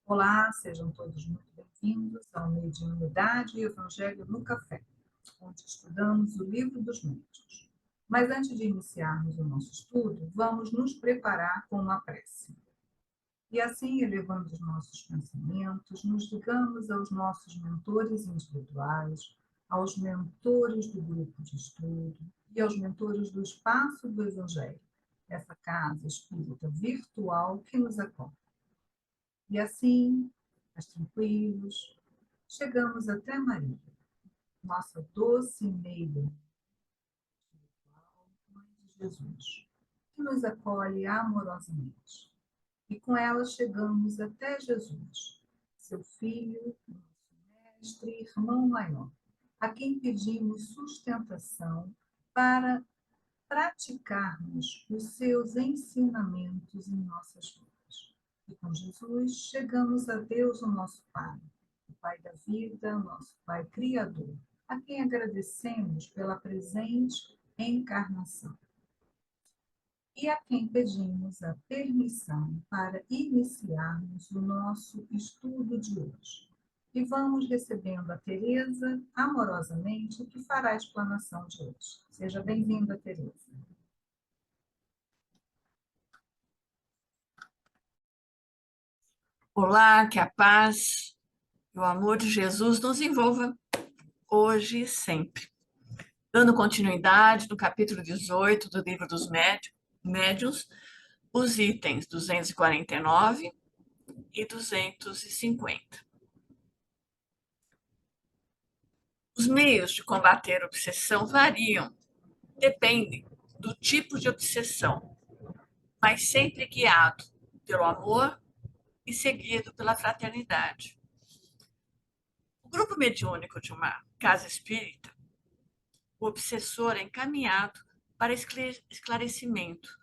Olá, sejam todos muito bem-vindos ao Mediunidade e Evangelho no Café, onde estudamos o Livro dos Médiuns. Mas antes de iniciarmos o nosso estudo, vamos nos preparar com uma prece. E assim, elevando os nossos pensamentos, nos ligamos aos nossos mentores individuais, aos mentores do grupo de estudo e aos mentores do Espaço do Evangelho, essa casa espírita virtual que nos acolhe. E assim, mais tranquilos, chegamos até Maria, nossa doce e meiga espiritual, Mãe de Jesus, que nos acolhe amorosamente. E com ela chegamos até Jesus, seu Filho, nosso Mestre e Irmão maior, a quem pedimos sustentação para praticarmos os seus ensinamentos em nossas vidas. E com Jesus chegamos a Deus, o nosso Pai, o Pai da vida, nosso Pai Criador, a quem agradecemos pela presente encarnação. E a quem pedimos a permissão para iniciarmos o nosso estudo de hoje. E vamos recebendo a Teresa amorosamente, que fará a explanação de hoje. Seja bem-vinda, Teresa. Olá, que a paz e o amor de Jesus nos envolva hoje e sempre. Dando continuidade no capítulo 18 do Livro dos Médiuns, os itens 249 e 250. Os meios de combater a obsessão variam, dependem do tipo de obsessão, mas sempre guiado pelo amor e seguido pela fraternidade. O grupo mediúnico de uma casa espírita, o obsessor é encaminhado para esclarecimento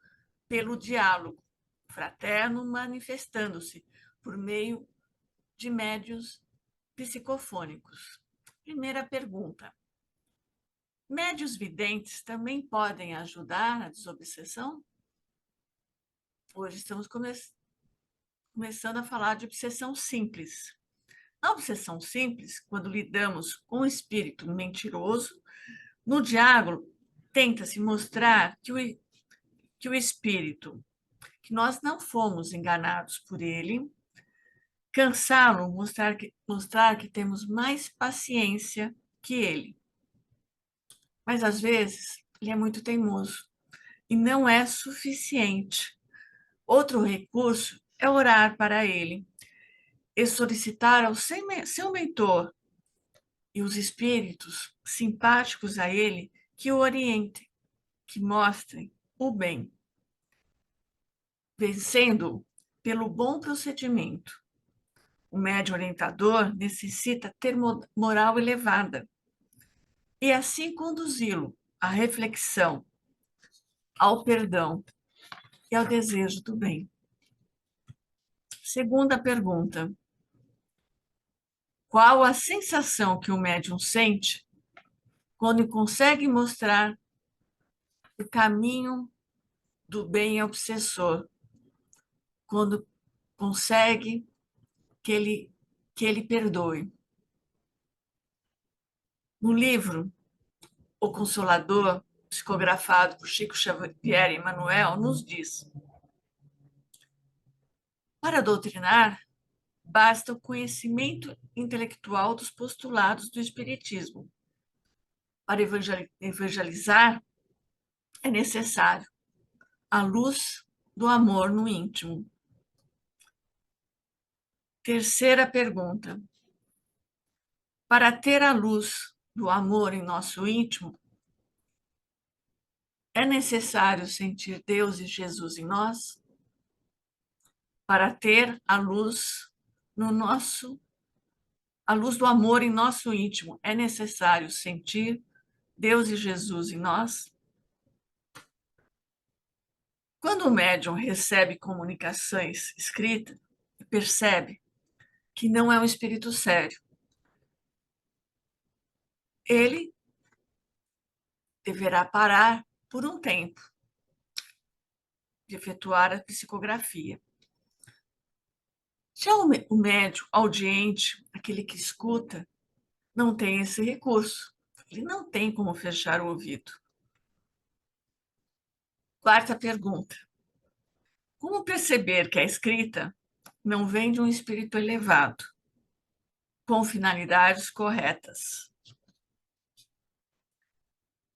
pelo diálogo fraterno, manifestando-se por meio de médios psicofônicos. Primeira pergunta: médios videntes também podem ajudar na desobsessão? Hoje estamos começando a falar de obsessão simples. Na obsessão simples, quando lidamos com o espírito mentiroso, no diálogo tenta-se mostrar que o espírito, que nós não fomos enganados por ele, cansá-lo, mostrar que temos mais paciência que ele. Mas, às vezes, ele é muito teimoso e não é suficiente. Outro recurso é orar para ele e solicitar ao seu mentor e os espíritos simpáticos a ele que o orientem, que mostrem o bem, vencendo pelo bom procedimento. O médium orientador necessita ter moral elevada e assim conduzi-lo à reflexão, ao perdão e ao desejo do bem. Segunda pergunta: qual a sensação que o médium sente quando consegue mostrar o caminho do bem ao obsessor, quando consegue que ele perdoe? No livro O Consolador, psicografado por Chico Xavier e Emmanuel, nos diz: para doutrinar, basta o conhecimento intelectual dos postulados do Espiritismo. Para evangelizar, é necessário a luz do amor no íntimo. Terceira pergunta: para ter a luz do amor em nosso íntimo, é necessário sentir Deus e Jesus em nós? Para ter a luz a luz do amor em nosso íntimo, é necessário sentir Deus e Jesus em nós? Quando o médium recebe comunicações escritas, percebe que não é um espírito sério, ele deverá parar por um tempo de efetuar a psicografia. Já o médium audiente, aquele que escuta, não tem esse recurso. Ele não tem como fechar o ouvido. Quarta pergunta. Como perceber que a escrita não vem de um espírito elevado, com finalidades corretas?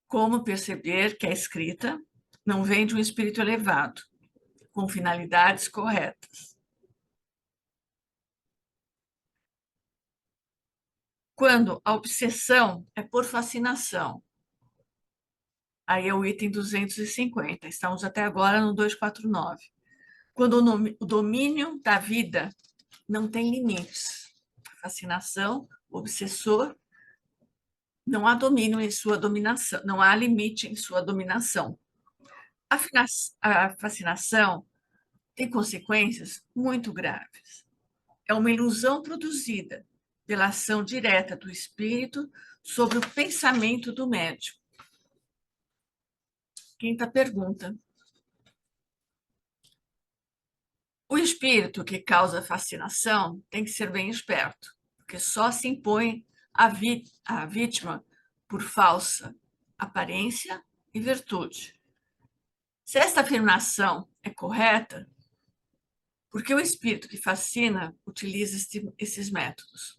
Como perceber que a escrita não vem de um espírito elevado, com finalidades corretas? Quando a obsessão é por fascinação. Aí é o item 250. Estamos até agora no 249. Quando o domínio da vida não tem limites. Fascinação, obsessor, não há domínio em sua dominação, não há limite em sua dominação. A fascinação tem consequências muito graves. É uma ilusão produzida pela ação direta do espírito sobre o pensamento do médium. Quinta pergunta. O espírito que causa fascinação tem que ser bem esperto, porque só se impõe à vítima por falsa aparência e virtude. Se esta afirmação é correta, porque o espírito que fascina utiliza esses métodos.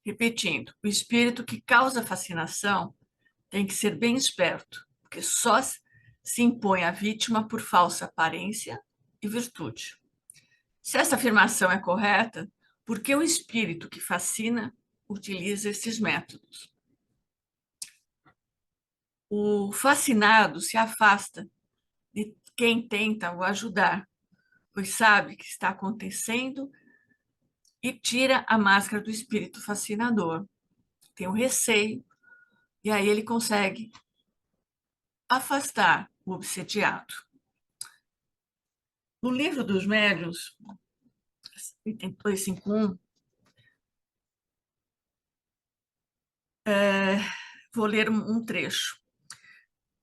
Repetindo, o espírito que causa fascinação tem que ser bem esperto, porque só se impõe à vítima por falsa aparência e virtude. Se essa afirmação é correta, por que o espírito que fascina utiliza esses métodos? O fascinado se afasta de quem tenta o ajudar, pois sabe que está acontecendo e tira a máscara do espírito fascinador. Tem o receio, e aí ele consegue afastar o obsediado. No livro dos médiuns, item 251, vou ler um trecho.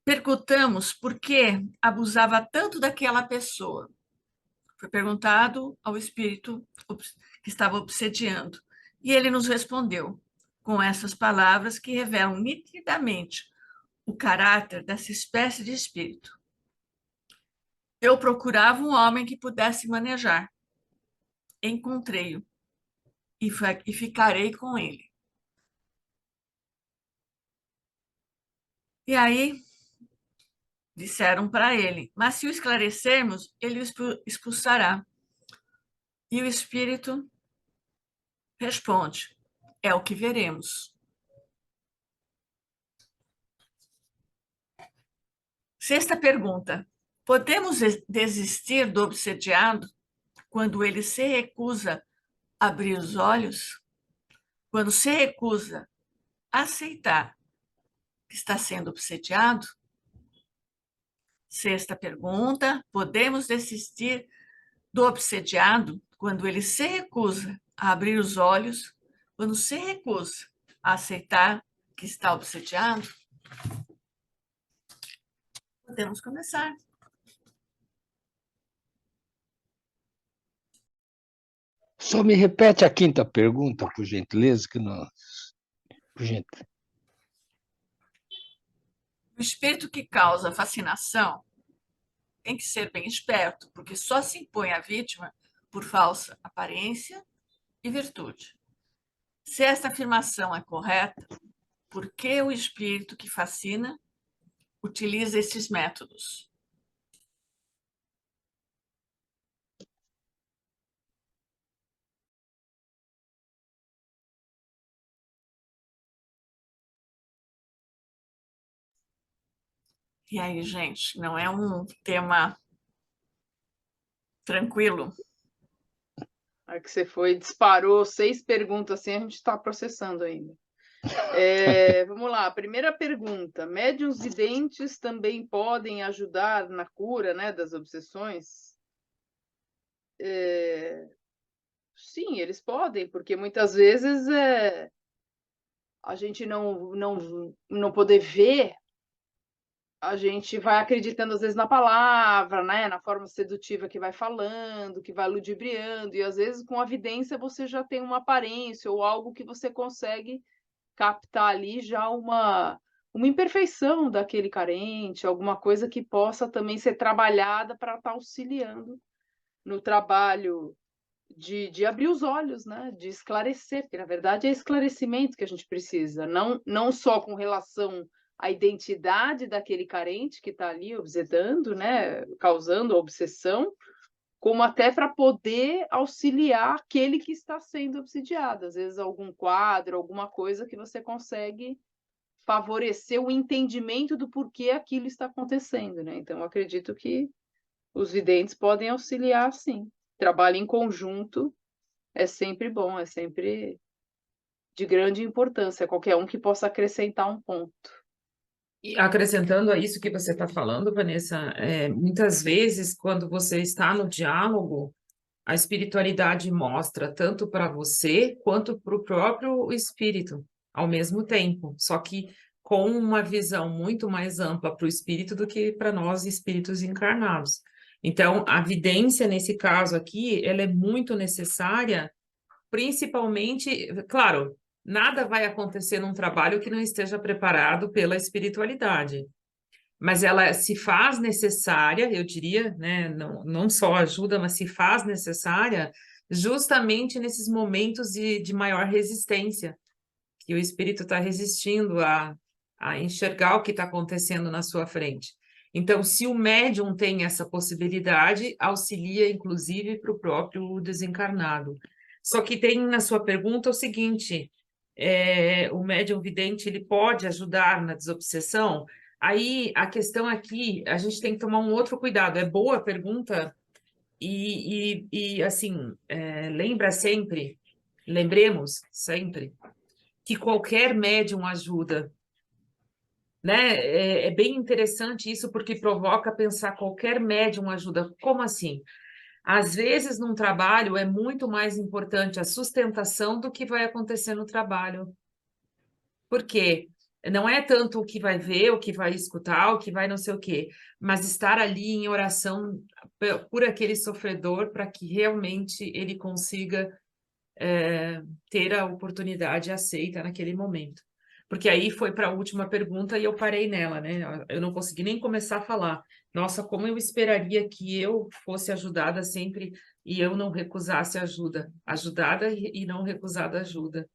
Perguntamos por que abusava tanto daquela pessoa. Foi perguntado ao espírito que estava obsediando. E ele nos respondeu com essas palavras que revelam nitidamente o caráter dessa espécie de espírito. Eu procurava um homem que pudesse manejar. Encontrei-o e ficarei com ele. E aí disseram para ele, mas se o esclarecermos, ele o expulsará. E o espírito responde, é o que veremos. Sexta pergunta. Podemos desistir do obsediado quando ele se recusa a abrir os olhos? Quando se recusa a aceitar que está sendo obsediado? Sexta pergunta. Podemos desistir do obsediado quando ele se recusa a abrir os olhos? Quando se recusa a aceitar que está obsediado? Podemos começar. Só me repete a quinta pergunta, por gentileza, que não. Por gentileza. O espírito que causa fascinação tem que ser bem esperto, porque só se impõe à vítima por falsa aparência e virtude. Se esta afirmação é correta, por que o espírito que fascina utiliza esses métodos? E aí, gente, não é um tema tranquilo. A que você foi, disparou 6 perguntas assim, a gente está processando ainda. Vamos lá, primeira pergunta. Médiuns videntes também podem ajudar na cura, né, das obsessões? Sim, eles podem, porque muitas vezes a gente não poder ver a gente vai acreditando às vezes na palavra, né, na forma sedutiva que vai falando, que vai ludibriando, e às vezes com a vidência você já tem uma aparência ou algo que você consegue captar ali já uma imperfeição daquele carente, alguma coisa que possa também ser trabalhada para estar auxiliando no trabalho de abrir os olhos, né, de esclarecer, porque na verdade é esclarecimento que a gente precisa, não só com relação à identidade daquele carente que está ali obsedando, né, causando a obsessão, como até para poder auxiliar aquele que está sendo obsidiado. Às vezes algum quadro, alguma coisa que você consegue favorecer o entendimento do porquê aquilo está acontecendo, né. Então eu acredito que os videntes podem auxiliar sim. Trabalho em conjunto é sempre bom, é sempre de grande importância, qualquer um que possa acrescentar um ponto. E acrescentando a isso que você está falando, Vanessa, muitas vezes, quando você está no diálogo, a espiritualidade mostra tanto para você quanto para o próprio espírito, ao mesmo tempo, só que com uma visão muito mais ampla para o espírito do que para nós, espíritos encarnados. Então, a vidência, nesse caso aqui, ela é muito necessária, principalmente, claro, nada vai acontecer num trabalho que não esteja preparado pela espiritualidade, mas ela se faz necessária, eu diria, né, não só ajuda, mas se faz necessária justamente nesses momentos de maior resistência, que o espírito está resistindo a enxergar o que está acontecendo na sua frente. Então, se o médium tem essa possibilidade, auxilia, inclusive, para o próprio desencarnado. Só que tem na sua pergunta o seguinte, o médium vidente, ele pode ajudar na desobsessão? Aí, a questão aqui, a gente tem que tomar um outro cuidado. É boa a pergunta assim, lembremos sempre, que qualquer médium ajuda, né? É bem interessante isso, porque provoca pensar qualquer médium ajuda. Como assim? Às vezes, num trabalho, é muito mais importante a sustentação do que vai acontecer no trabalho. Por quê? Não é tanto o que vai ver, o que vai escutar, o que vai não sei o quê, mas estar ali em oração por aquele sofredor para que realmente ele consiga ter a oportunidade aceita naquele momento. Porque aí foi para a última pergunta e eu parei nela, né? Eu não consegui nem começar a falar. Nossa, como eu esperaria que eu fosse ajudada sempre e eu não recusasse ajuda. Ajudada e não recusada ajuda.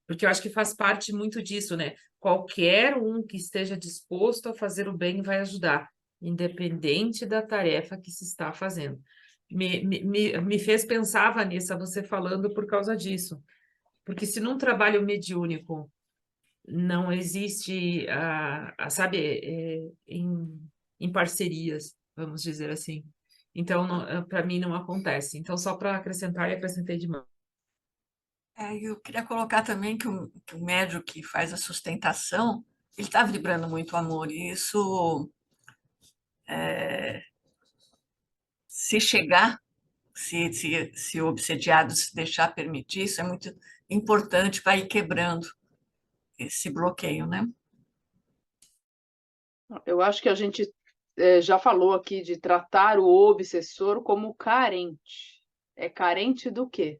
Porque eu acho que faz parte muito disso, né? Qualquer um que esteja disposto a fazer o bem vai ajudar, independente da tarefa que se está fazendo. Me fez pensar, Vanessa, você falando por causa disso. Porque se num trabalho mediúnico não existe, sabe, em parcerias, vamos dizer assim. Então, para mim, não acontece. Então, só para acrescentar, e acrescentei demais. Eu queria colocar também que o médium que faz a sustentação, ele está vibrando muito amor, e isso, se chegar, se o obsediado se deixar permitir, isso é muito importante para ir quebrando esse bloqueio, né? Eu acho que a gente já falou aqui de tratar o obsessor como carente. É carente do quê?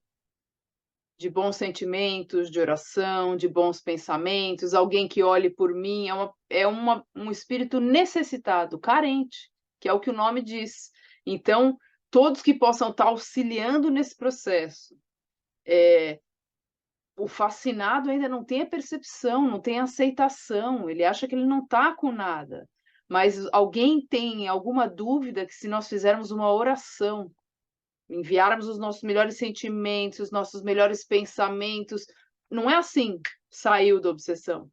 De bons sentimentos, de oração, de bons pensamentos, alguém que olhe por mim, um espírito necessitado, carente, que é o que o nome diz. Então, todos que possam estar auxiliando nesse processo. O fascinado ainda não tem a percepção, não tem a aceitação, ele acha que ele não está com nada. Mas alguém tem alguma dúvida que se nós fizermos uma oração, enviarmos os nossos melhores sentimentos, os nossos melhores pensamentos, não é assim, saiu da obsessão.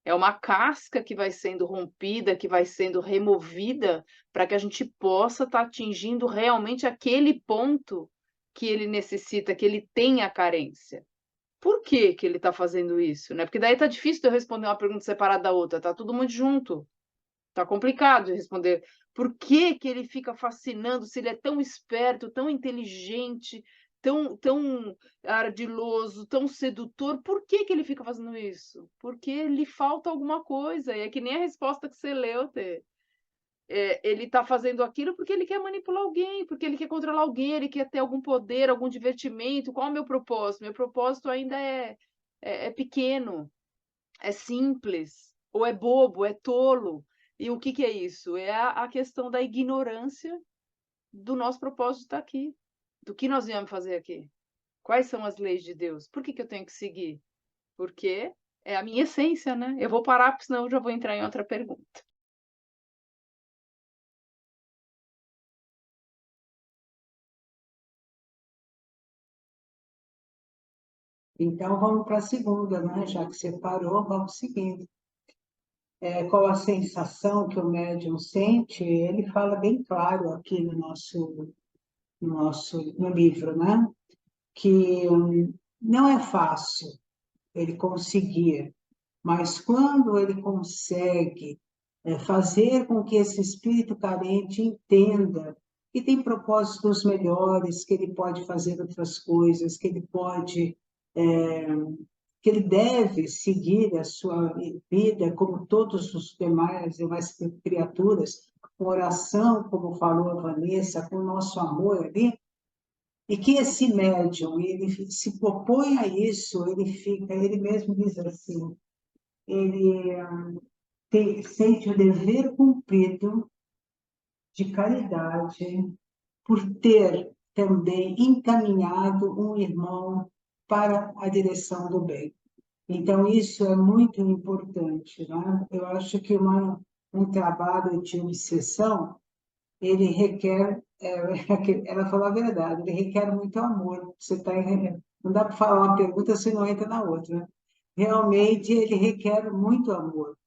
É uma casca que vai sendo rompida, que vai sendo removida, para que a gente possa estar atingindo realmente aquele ponto que ele necessita, que ele tem a carência. Por que que ele está fazendo isso, né? Porque daí tá difícil de eu responder uma pergunta separada da outra, tá tudo muito junto. Tá complicado de responder. Por que que ele fica fascinando, se ele é tão esperto, tão inteligente, tão ardiloso, tão sedutor, por que que ele fica fazendo isso? Porque lhe falta alguma coisa, e é que nem a resposta que você leu, Tê. ele está fazendo aquilo porque ele quer manipular alguém, porque ele quer controlar alguém, ele quer ter algum poder, algum divertimento. Qual é o meu propósito? Meu propósito ainda é pequeno, é simples, ou é bobo, é tolo. E o que é isso? É a questão da ignorância do nosso propósito de estar aqui, do que nós viemos fazer aqui. Quais são as leis de Deus? Por que eu tenho que seguir? Porque é a minha essência, né? Eu vou parar, porque senão eu já vou entrar em outra pergunta. Então, vamos para a segunda, né? Já que você parou, vamos seguindo. Qual a sensação que o médium sente? Ele fala bem claro aqui no livro, né? Que não é fácil ele conseguir, mas quando ele consegue fazer com que esse espírito carente entenda que tem propósitos melhores, que ele pode fazer outras coisas, que ele pode, que ele deve seguir a sua vida como todos os demais criaturas, com oração, como falou a Vanessa, com o nosso amor ali, e que esse médium, ele se propõe a isso, ele mesmo diz assim, ele sente o dever cumprido de caridade por ter também encaminhado um irmão para a direção do bem. Então, isso é muito importante, né? Eu acho que um trabalho de obsessão, ele requer, ela falou a verdade, ele requer muito amor. Não dá para falar uma pergunta se não entra na outra, né? Realmente, ele requer muito amor,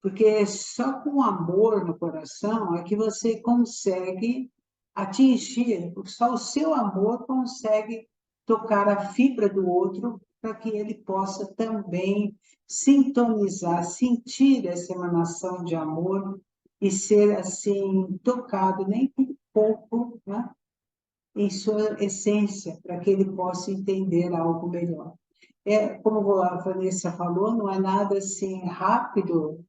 porque só com amor no coração é que você consegue atingir, só o seu amor consegue tocar a fibra do outro para que ele possa também sintonizar, sentir essa emanação de amor e ser assim tocado nem um pouco, né, em sua essência, para que ele possa entender algo melhor. Como a Vanessa falou, não é nada assim rápido,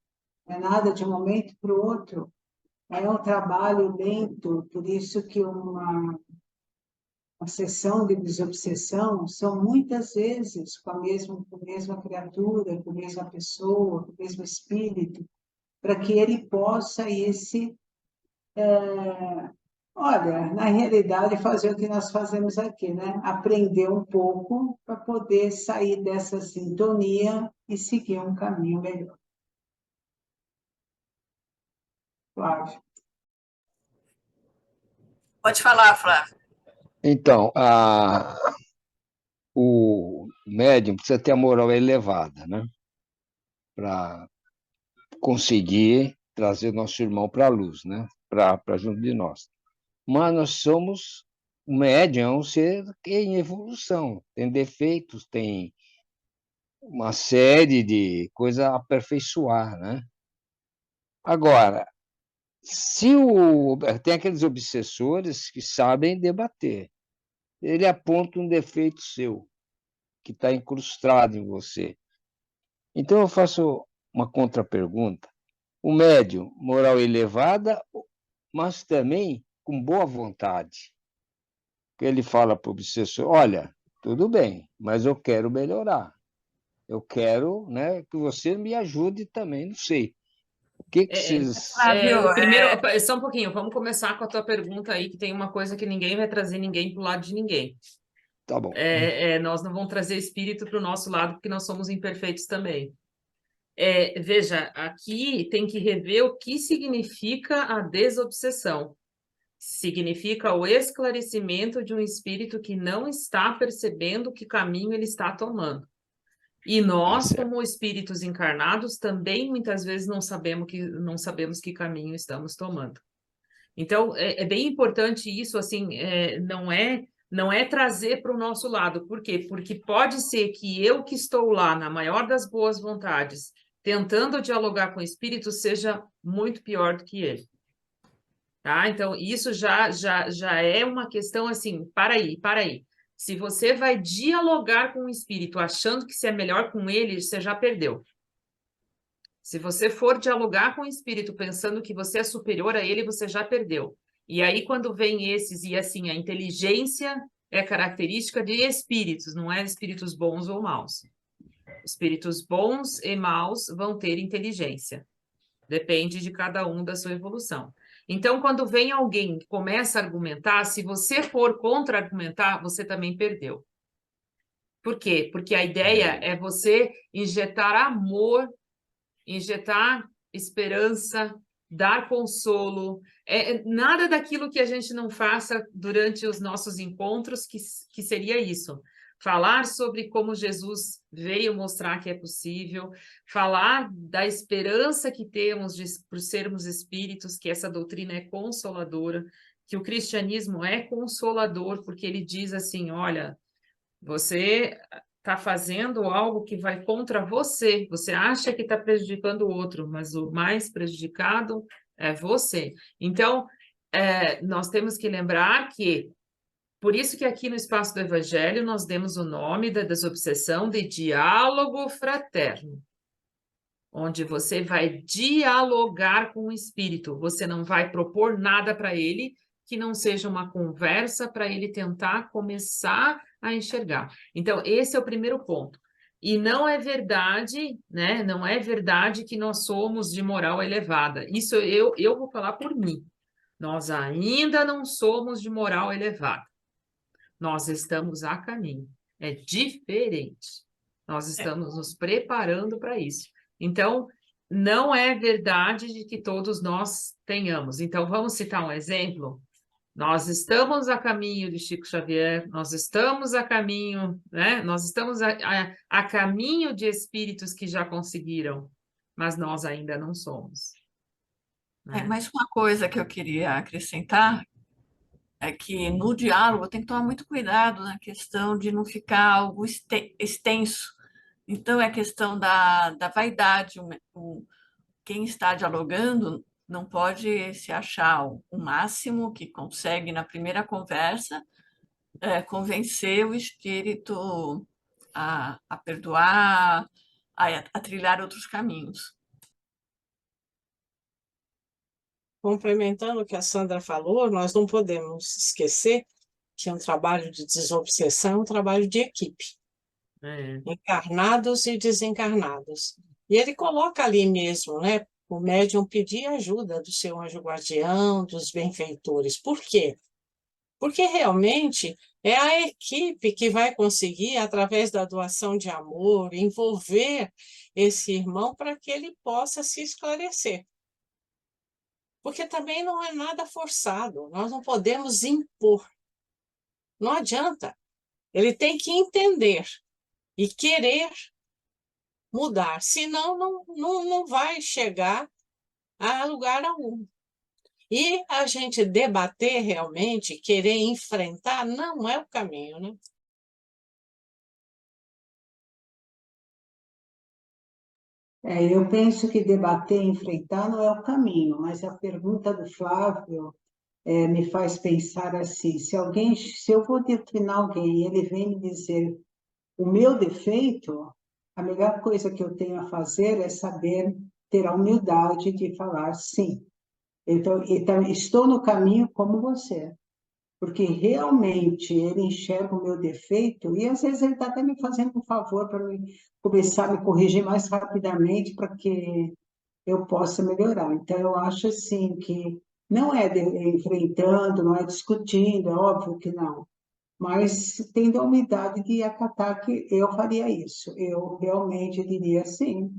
não é nada de um momento para o outro, é um trabalho lento, por isso que uma sessão de desobsessão são muitas vezes com a mesma criatura, com a mesma pessoa, com o mesmo espírito, para que ele possa olha, na realidade, fazer o que nós fazemos aqui, né? Aprender um pouco para poder sair dessa sintonia e seguir um caminho melhor. Claro. Pode falar, Flávio. Então, o médium precisa ter a moral elevada, né? Para conseguir trazer nosso irmão para a luz, né? Para junto de nós. Mas nós somos, o médium é um ser em evolução, tem defeitos, tem uma série de coisas a aperfeiçoar, né? Agora, tem aqueles obsessores que sabem debater, ele aponta um defeito seu, que está incrustado em você. Então, eu faço uma contrapergunta. O médium, moral elevada, mas também com boa vontade. Ele fala para o obsessor, olha, tudo bem, mas eu quero melhorar. Eu quero, né, que você me ajude também, não sei. O que vocês... Flávio, Primeiro, só um pouquinho, vamos começar com a tua pergunta aí, que tem uma coisa que ninguém vai trazer ninguém para o lado de ninguém. Tá bom. Nós não vamos trazer espírito para o nosso lado, porque nós somos imperfeitos também. Veja, aqui tem que rever o que significa a desobsessão. Significa o esclarecimento de um espírito que não está percebendo que caminho ele está tomando. E nós, como espíritos encarnados, também muitas vezes não sabemos que caminho estamos tomando. Então, é bem importante isso, assim, não é trazer para o nosso lado. Por quê? Porque pode ser que eu que estou lá, na maior das boas vontades, tentando dialogar com o espírito, seja muito pior do que ele. Tá? Então, isso já é uma questão assim, para aí. Se você vai dialogar com o espírito achando que você é melhor com ele, você já perdeu. Se você for dialogar com o espírito pensando que você é superior a ele, você já perdeu. E aí, quando vem esses, e assim, a inteligência é característica de espíritos, não é espíritos bons ou maus. Espíritos bons e maus vão ter inteligência. Depende de cada um da sua evolução. Então, quando vem alguém que começa a argumentar, se você for contra-argumentar, você também perdeu. Por quê? Porque a ideia é você injetar amor, injetar esperança, dar consolo. Nada daquilo que a gente não faça durante os nossos encontros, que seria isso. Falar sobre como Jesus veio mostrar que é possível, falar da esperança que temos por sermos espíritos, que essa doutrina é consoladora, que o cristianismo é consolador, porque ele diz assim, olha, você está fazendo algo que vai contra você. Você acha que está prejudicando o outro, mas o mais prejudicado é você. Então, nós temos que lembrar que, por isso que aqui no Espaço do Evangelho nós demos o nome da desobsessão de diálogo fraterno, onde você vai dialogar com o espírito. Você não vai propor nada para ele que não seja uma conversa para ele tentar começar a enxergar. Então, esse é o primeiro ponto. E não é verdade, né? Não é verdade que nós somos de moral elevada. Isso eu vou falar por mim. Nós ainda não somos de moral elevada. Nós estamos a caminho. É diferente. Nós estamos nos preparando para isso. Então, não é verdade de que todos nós tenhamos. Então, vamos citar um exemplo? Nós estamos a caminho de Chico Xavier, nós estamos a caminho, né? Nós estamos a caminho de espíritos que já conseguiram, mas nós ainda não somos. Né? Mas uma coisa que eu queria acrescentar é que no diálogo tem que tomar muito cuidado na questão de não ficar algo extenso. Então, é questão da vaidade. Quem está dialogando não pode se achar o máximo que consegue na primeira conversa convencer o espírito a perdoar, a trilhar outros caminhos. Complementando o que a Sandra falou, nós não podemos esquecer que um trabalho de desobsessão é um trabalho de equipe, encarnados e desencarnados. E ele coloca ali mesmo, né, o médium pedir ajuda do seu anjo guardião, dos benfeitores. Por quê? Porque realmente é a equipe que vai conseguir, através da doação de amor, envolver esse irmão para que ele possa se esclarecer. Porque também não é nada forçado, nós não podemos impor. Não adianta. Ele tem que entender e querer mudar, senão não vai chegar a lugar algum. E a gente debater realmente, querer enfrentar, não é o caminho, né? Eu penso que debater e enfrentar não é o caminho, mas a pergunta do Flávio me faz pensar assim, se eu vou determinar alguém e ele vem me dizer o meu defeito, a melhor coisa que eu tenho a fazer é saber ter a humildade de falar sim. Então, estou no caminho como você, porque realmente ele enxerga o meu defeito e às vezes ele está até me fazendo um favor para começar a me corrigir mais rapidamente para que eu possa melhorar. Então, eu acho assim que não é enfrentando, não é discutindo, é óbvio que não, mas tendo a humildade de acatar que eu faria isso. Eu realmente diria sim,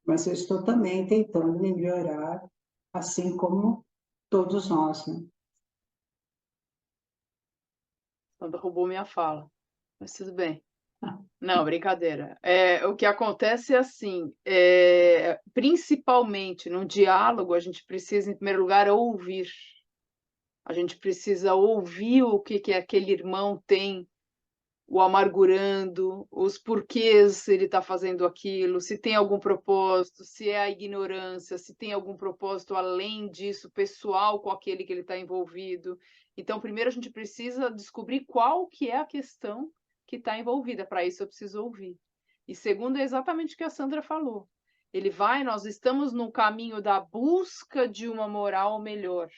mas eu estou também tentando me melhorar, assim como todos nós, né? Sandra roubou minha fala, mas tudo bem. Não, brincadeira. O que acontece é assim, principalmente no diálogo, a gente precisa, em primeiro lugar, ouvir. A gente precisa ouvir o que aquele irmão tem o amargurando, os porquês ele está fazendo aquilo, se tem algum propósito, se é a ignorância, se tem algum propósito além disso, pessoal com aquele que ele está envolvido. Então, primeiro a gente precisa descobrir qual que é a questão que está envolvida. Para isso eu preciso ouvir. E segundo, é exatamente o que a Sandra falou. nós estamos no caminho da busca de uma moral melhor.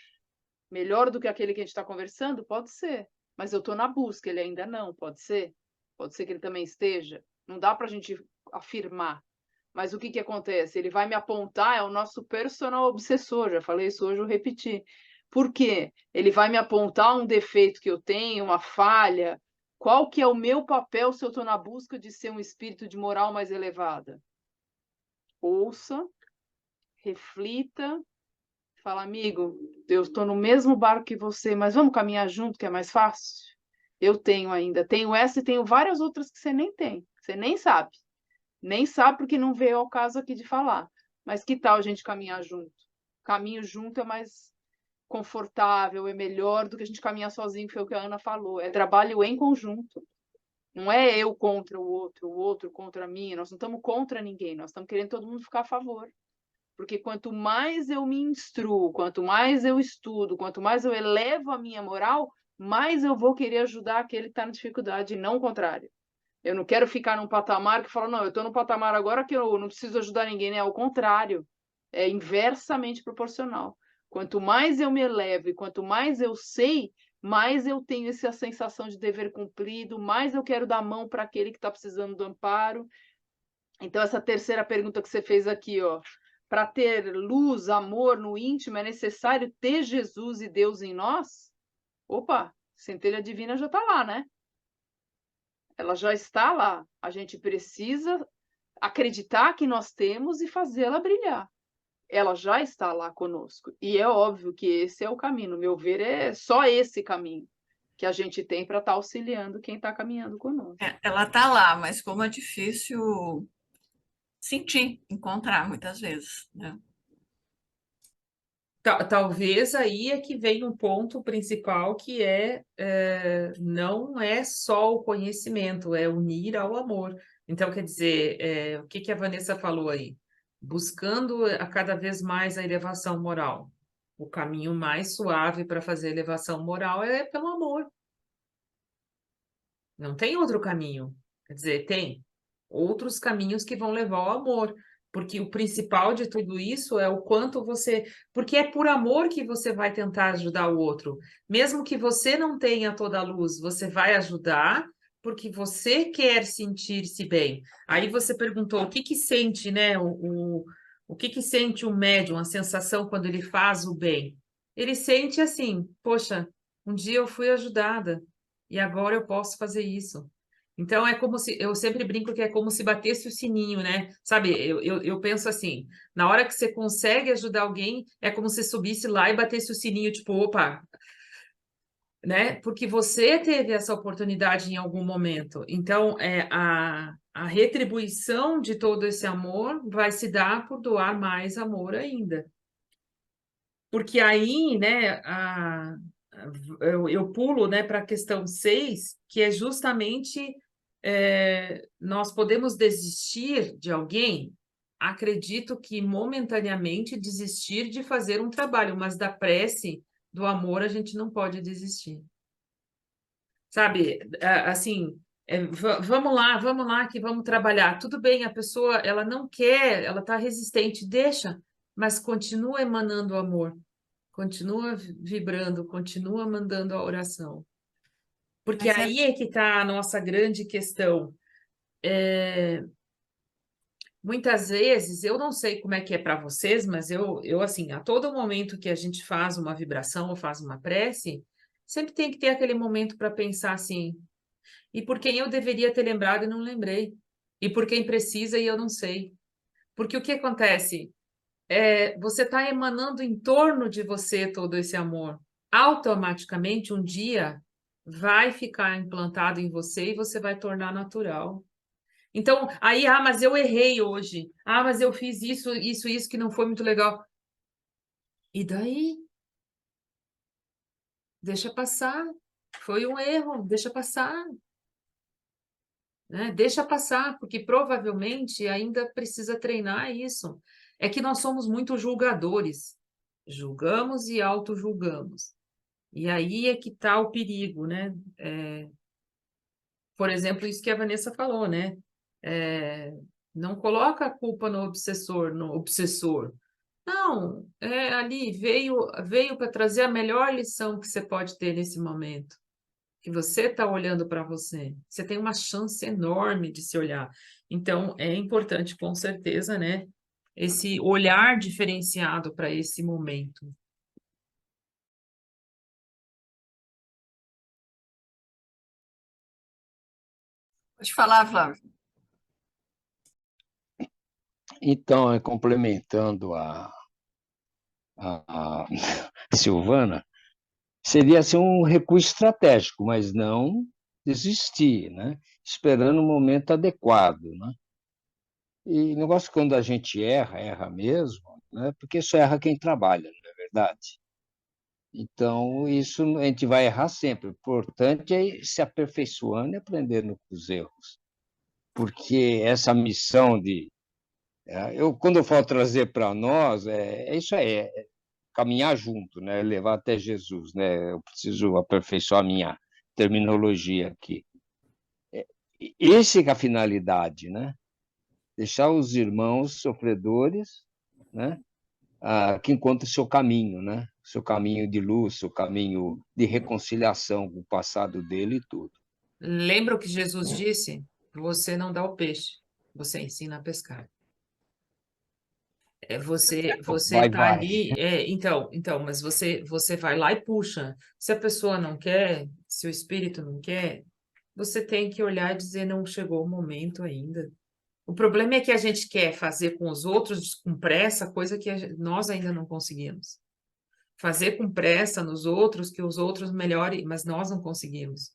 Melhor do que aquele que a gente está conversando? Pode ser. Mas eu estou na busca, ele ainda não, pode ser? Pode ser que ele também esteja. Não dá para a gente afirmar. Mas o que acontece? Ele vai me apontar, é o nosso personal obsessor, já falei isso hoje, eu repeti. Por quê? Ele vai me apontar um defeito que eu tenho, uma falha. Qual que é o meu papel se eu estou na busca de ser um espírito de moral mais elevada? Ouça, reflita, fala, amigo, eu estou no mesmo barco que você, mas vamos caminhar junto, que é mais fácil? Eu tenho ainda, tenho essa e tenho várias outras que você nem tem, você nem sabe. Nem sabe porque não veio ao caso aqui de falar. Mas que tal a gente caminhar junto? Caminho junto é mais confortável, é melhor do que a gente caminhar sozinho, que foi o que a Ana falou. É trabalho em conjunto. Não é eu contra o outro contra mim. Nós não estamos contra ninguém, nós estamos querendo todo mundo ficar a favor. Porque quanto mais eu me instruo, quanto mais eu estudo, quanto mais eu elevo a minha moral, mais eu vou querer ajudar aquele que está na dificuldade, e não o contrário. Eu não quero ficar num patamar que fala, não, eu estou num patamar agora que eu não preciso ajudar ninguém, né? Ao contrário, é inversamente proporcional. Quanto mais eu me elevo e quanto mais eu sei, mais eu tenho essa sensação de dever cumprido, mais eu quero dar a mão para aquele que está precisando do amparo. Então, essa terceira pergunta que você fez aqui, ó, para ter luz, amor no íntimo, é necessário ter Jesus e Deus em nós? Opa, centelha divina já está lá, né? Ela já está lá. A gente precisa acreditar que nós temos e fazê-la brilhar. Ela já está lá conosco. E é óbvio que esse é o caminho. No meu ver, é só esse caminho que a gente tem para estar auxiliando quem está caminhando conosco. Ela está lá, mas como é difícil sentir, encontrar muitas vezes, né? Talvez aí é que vem um ponto principal que não é só o conhecimento, é unir ao amor. Então, quer dizer, o que a Vanessa falou aí? Buscando a cada vez mais a elevação moral. O caminho mais suave para fazer elevação moral é pelo amor. Não tem outro caminho. Quer dizer, tem outros caminhos que vão levar ao amor. Porque o principal de tudo isso é o quanto você... Porque é por amor que você vai tentar ajudar o outro. Mesmo que você não tenha toda a luz, você vai ajudar porque você quer sentir-se bem. Aí você perguntou o que sente, né? O que sente o médium, a sensação quando ele faz o bem? Ele sente assim, poxa, um dia eu fui ajudada e agora eu posso fazer isso. Então, é como se, eu sempre brinco que é como se batesse o sininho, né? Sabe, eu penso assim, na hora que você consegue ajudar alguém, é como se subisse lá e batesse o sininho, tipo, opa, né? Porque você teve essa oportunidade em algum momento. Então, a retribuição de todo esse amor vai se dar por doar mais amor ainda. Porque aí, né, eu pulo, né, para a questão 6, que é justamente nós podemos desistir de alguém. Acredito que momentaneamente desistir de fazer um trabalho, mas da prece, do amor, a gente não pode desistir. Sabe, assim, vamos lá, que vamos trabalhar. Tudo bem, a pessoa, ela não quer, ela está resistente, deixa, mas continua emanando amor, continua vibrando, continua mandando a oração. Porque Mas aí é que está a nossa grande questão. Muitas vezes, eu não sei como é que é para vocês, mas eu, assim, a todo momento que a gente faz uma vibração ou faz uma prece, sempre tem que ter aquele momento para pensar assim, e por quem eu deveria ter lembrado e não lembrei? E por quem precisa e eu não sei? Porque o que acontece? Você está emanando em torno de você todo esse amor. Automaticamente, um dia, vai ficar implantado em você e você vai tornar natural. Então, aí, mas eu errei hoje. Mas eu fiz isso que não foi muito legal. E daí? Deixa passar. Foi um erro, deixa passar. Né? Deixa passar, porque provavelmente ainda precisa treinar isso. É que nós somos muito julgadores. Julgamos e auto-julgamos. E aí é que está o perigo, né? Por exemplo, isso que a Vanessa falou, né? Não coloca a culpa no obsessor, no obsessor. Não, ali veio para trazer a melhor lição que você pode ter nesse momento, que você está olhando para você. Você tem uma chance enorme de se olhar. Então, é importante, com certeza, né, esse olhar diferenciado para esse momento. Pode falar, Flávio. Então, complementando a Silvana, seria assim, um recuo estratégico, mas não desistir, né? Esperando o momento adequado, né? E o negócio quando a gente erra mesmo, né? Porque só erra quem trabalha, não é verdade? Então, isso a gente vai errar sempre. O importante é ir se aperfeiçoando e aprendendo com os erros. Porque essa missão quando eu falo trazer para nós, é isso aí, caminhar junto, né? Levar até Jesus, né? Eu preciso aperfeiçoar a minha terminologia aqui. Essa é a finalidade, né? Deixar os irmãos sofredores, né? Que encontrem o seu caminho, né? Seu caminho de luz, seu caminho de reconciliação com o passado dele e tudo. Lembra o que Jesus disse? Você não dá o peixe, você ensina a pescar. Você tá Vai. ali, mas você vai lá e puxa. Se a pessoa não quer, se o espírito não quer, você tem que olhar e dizer, não chegou o momento ainda. O problema é que a gente quer fazer com os outros com pressa, coisa que nós ainda não conseguimos. Fazer com pressa nos outros, que os outros melhorem, mas nós não conseguimos.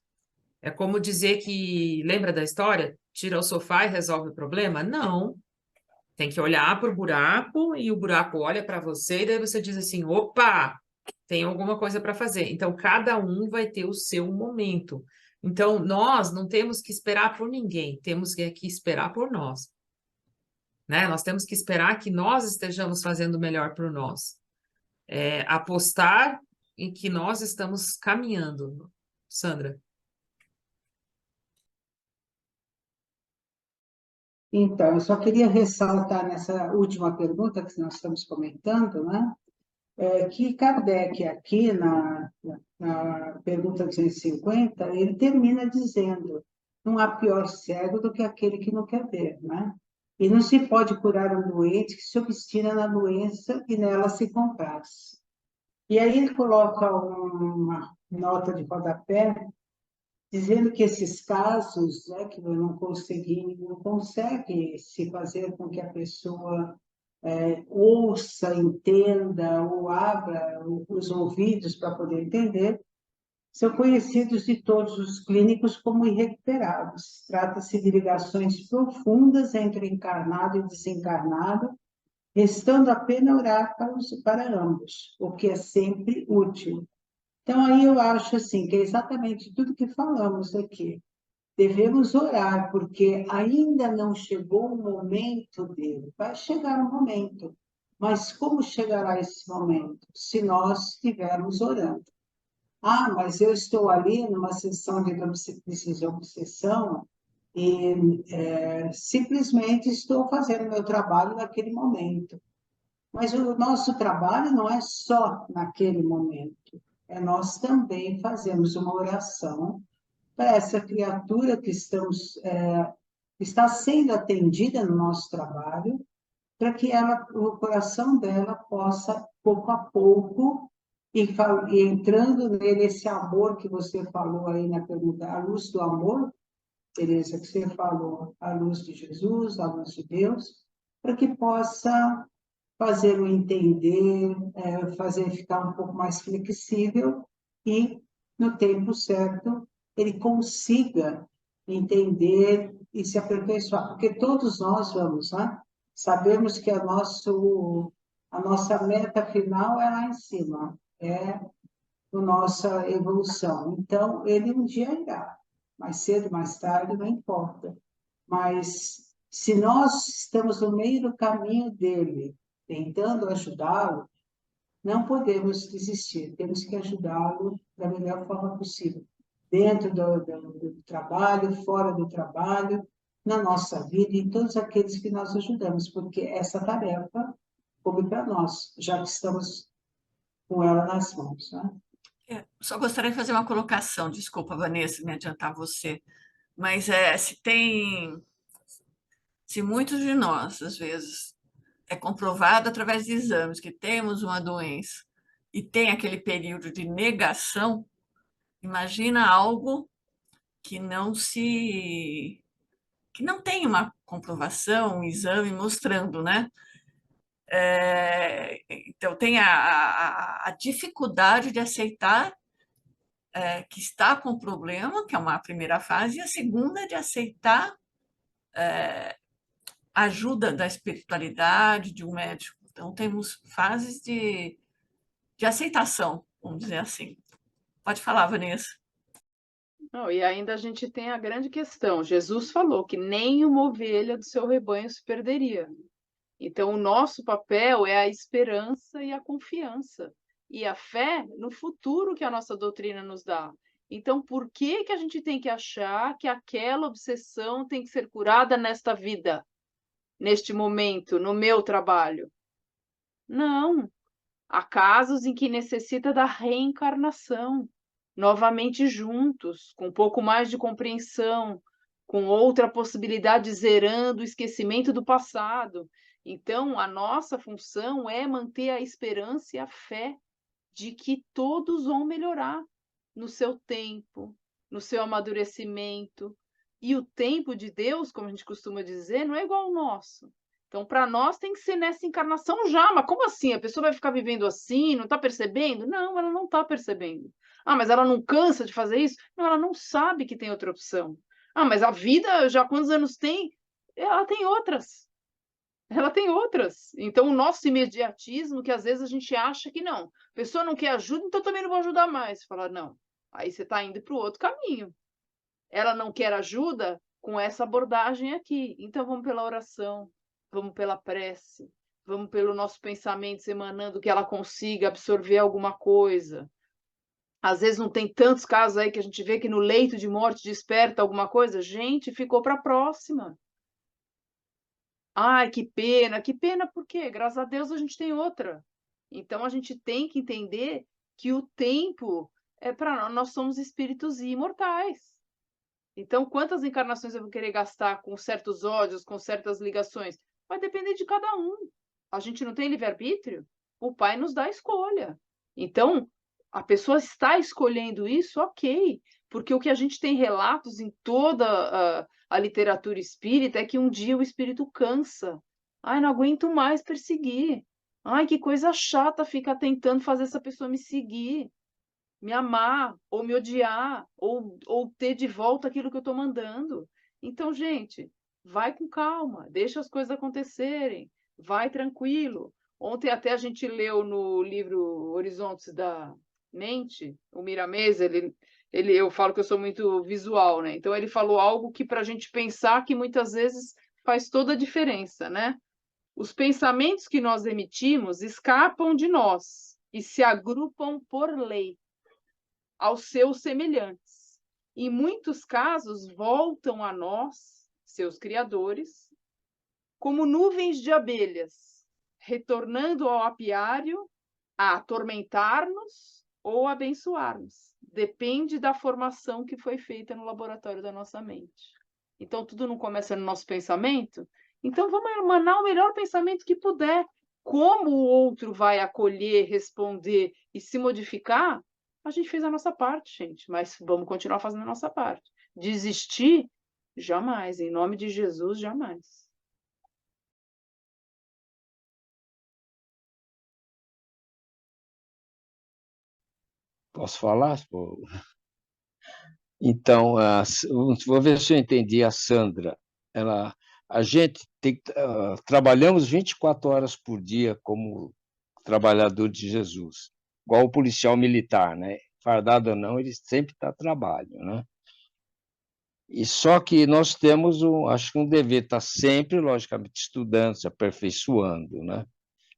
É como dizer que, lembra da história? Tira o sofá e resolve o problema? Não. Tem que olhar para o buraco e o buraco olha para você e daí você diz assim, opa, tem alguma coisa para fazer. Então, cada um vai ter o seu momento. Então, nós não temos que esperar por ninguém, temos que esperar por nós. Né? Nós temos que esperar que nós estejamos fazendo o melhor por nós. Apostar em que nós estamos caminhando. Sandra. Então, eu só queria ressaltar nessa última pergunta que nós estamos comentando, né? Que Kardec, aqui na pergunta 250, ele termina dizendo: não há pior cego do que aquele que não quer ver, né? E não se pode curar um doente que se obstina na doença e nela se compraz. E aí ele coloca uma nota de rodapé dizendo que esses casos, né, que não consegue se fazer com que a pessoa ouça, entenda ou abra os ouvidos para poder entender, são conhecidos de todos os clínicos como irrecuperáveis. Trata-se de ligações profundas entre encarnado e desencarnado, restando apenas orar para ambos, o que é sempre útil. Então, aí eu acho assim, que é exatamente tudo que falamos aqui. Devemos orar, porque ainda não chegou o momento dele. Vai chegar o momento. Mas como chegará esse momento? Se nós estivermos orando. Ah, mas eu estou ali numa sessão de obsessão e simplesmente estou fazendo meu trabalho naquele momento. Mas o nosso trabalho não é só naquele momento. Nós também fazemos uma oração para essa criatura que está sendo atendida no nosso trabalho, para que o coração dela possa, pouco a pouco, e entrando nele esse amor que você falou aí na pergunta, a luz do amor, Teresa, que você falou, a luz de Jesus, a luz de Deus, para que possa fazer-o entender, fazer ficar um pouco mais flexível e, no tempo certo, ele consiga entender e se aperfeiçoar. Porque todos nós vamos, né? Sabemos que a nossa meta final é lá em cima, é a nossa evolução. Então, ele um dia irá, mais cedo, mais tarde, não importa. Mas, se nós estamos no meio do caminho dele, tentando ajudá-lo, não podemos desistir, temos que ajudá-lo da melhor forma possível, dentro do trabalho, fora do trabalho, na nossa vida e em todos aqueles que nós ajudamos, porque essa tarefa coube para nós, já que estamos com ela nas mãos, né? Só gostaria de fazer uma colocação, desculpa, Vanessa, me adiantar você, mas se muitos de nós, às vezes, é comprovado através de exames que temos uma doença e tem aquele período de negação, imagina algo que não tem uma comprovação, um exame mostrando, né? Então, tem a dificuldade de aceitar que está com problema, que é uma primeira fase, e a segunda é de aceitar a ajuda da espiritualidade, de um médico. Então, temos fases de aceitação, vamos dizer assim. Pode falar, Vanessa. Não, e ainda a gente tem a grande questão. Jesus falou que nem uma ovelha do seu rebanho se perderia. Então, o nosso papel é a esperança e a confiança. E a fé no futuro que a nossa doutrina nos dá. Então, por que que a gente tem que achar que aquela obsessão tem que ser curada nesta vida, neste momento, no meu trabalho? Não. Há casos em que necessita da reencarnação, novamente juntos, com um pouco mais de compreensão, com outra possibilidade zerando o esquecimento do passado. Então, a nossa função é manter a esperança e a fé de que todos vão melhorar no seu tempo, no seu amadurecimento. E o tempo de Deus, como a gente costuma dizer, não é igual ao nosso. Então, para nós tem que ser nessa encarnação já. Mas como assim? A pessoa vai ficar vivendo assim, não está percebendo? Não, ela não está percebendo. Ah, mas ela não cansa de fazer isso? Não, ela não sabe que tem outra opção. Ah, mas a vida, já quantos anos tem? Ela tem outras. Ela tem outras. Então, o nosso imediatismo, que às vezes a gente acha que não. A pessoa não quer ajuda, então também não vou ajudar mais. Fala, não. Aí você está indo para o outro caminho. Ela não quer ajuda com essa abordagem aqui. Então, vamos pela oração, vamos pela prece, vamos pelo nosso pensamento emanando que ela consiga absorver alguma coisa. Às vezes não tem tantos casos aí que a gente vê que no leito de morte desperta alguma coisa. Gente, ficou para a próxima. Ai, que pena, por quê? Graças a Deus a gente tem outra. Então a gente tem que entender que o tempo é para nós somos espíritos imortais. Então, quantas encarnações eu vou querer gastar com certos ódios, com certas ligações? Vai depender de cada um. A gente não tem livre-arbítrio? O Pai nos dá a escolha. Então, a pessoa está escolhendo isso, ok. Porque o que a gente tem relatos em toda a literatura espírita é que um dia o espírito cansa. Ai, não aguento mais perseguir. Ai, que coisa chata ficar tentando fazer essa pessoa me seguir, me amar, ou me odiar, ou ter de volta aquilo que eu estou mandando. Então, gente, vai com calma, deixa as coisas acontecerem, vai tranquilo. Ontem até a gente leu no livro Horizontes da Mente, o Miramês, eu falo que eu sou muito visual, né? Então ele falou algo que para a gente pensar que muitas vezes faz toda a diferença, né? Os pensamentos que nós emitimos escapam de nós e se agrupam por lei aos seus semelhantes. Em muitos casos, voltam a nós, seus criadores, como nuvens de abelhas, retornando ao apiário a atormentar-nos ou abençoar-nos. Depende da formação que foi feita no laboratório da nossa mente. Então, tudo não começa no nosso pensamento? Então, vamos emanar o melhor pensamento que puder. Como o outro vai acolher, responder e se modificar, a gente fez a nossa parte, gente, mas vamos continuar fazendo a nossa parte. Desistir? Jamais. Em nome de Jesus, jamais. Posso falar? Pô? Então, vou ver se eu entendi a Sandra. A gente trabalhamos 24 horas por dia como trabalhador de Jesus, igual o policial militar, né? Fardado ou não, ele sempre está a trabalho, né? E só que nós temos, acho que um dever estar sempre, logicamente, estudando, se aperfeiçoando, né?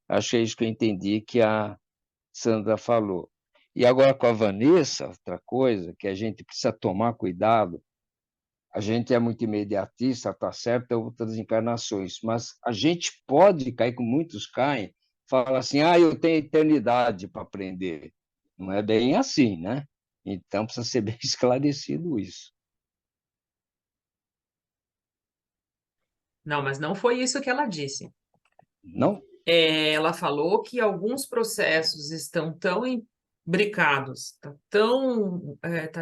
Acho que é isso que eu entendi que a Sandra falou. E agora com a Vanessa, outra coisa que a gente precisa tomar cuidado, a gente é muito imediatista, tá certo, é outras encarnações, mas a gente pode cair, como muitos caem, fala assim, eu tenho eternidade para aprender. Não é bem assim, né? Então precisa ser bem esclarecido isso. Não, mas não foi isso que ela disse. Não? Ela falou que alguns processos estão tão imbricados, tá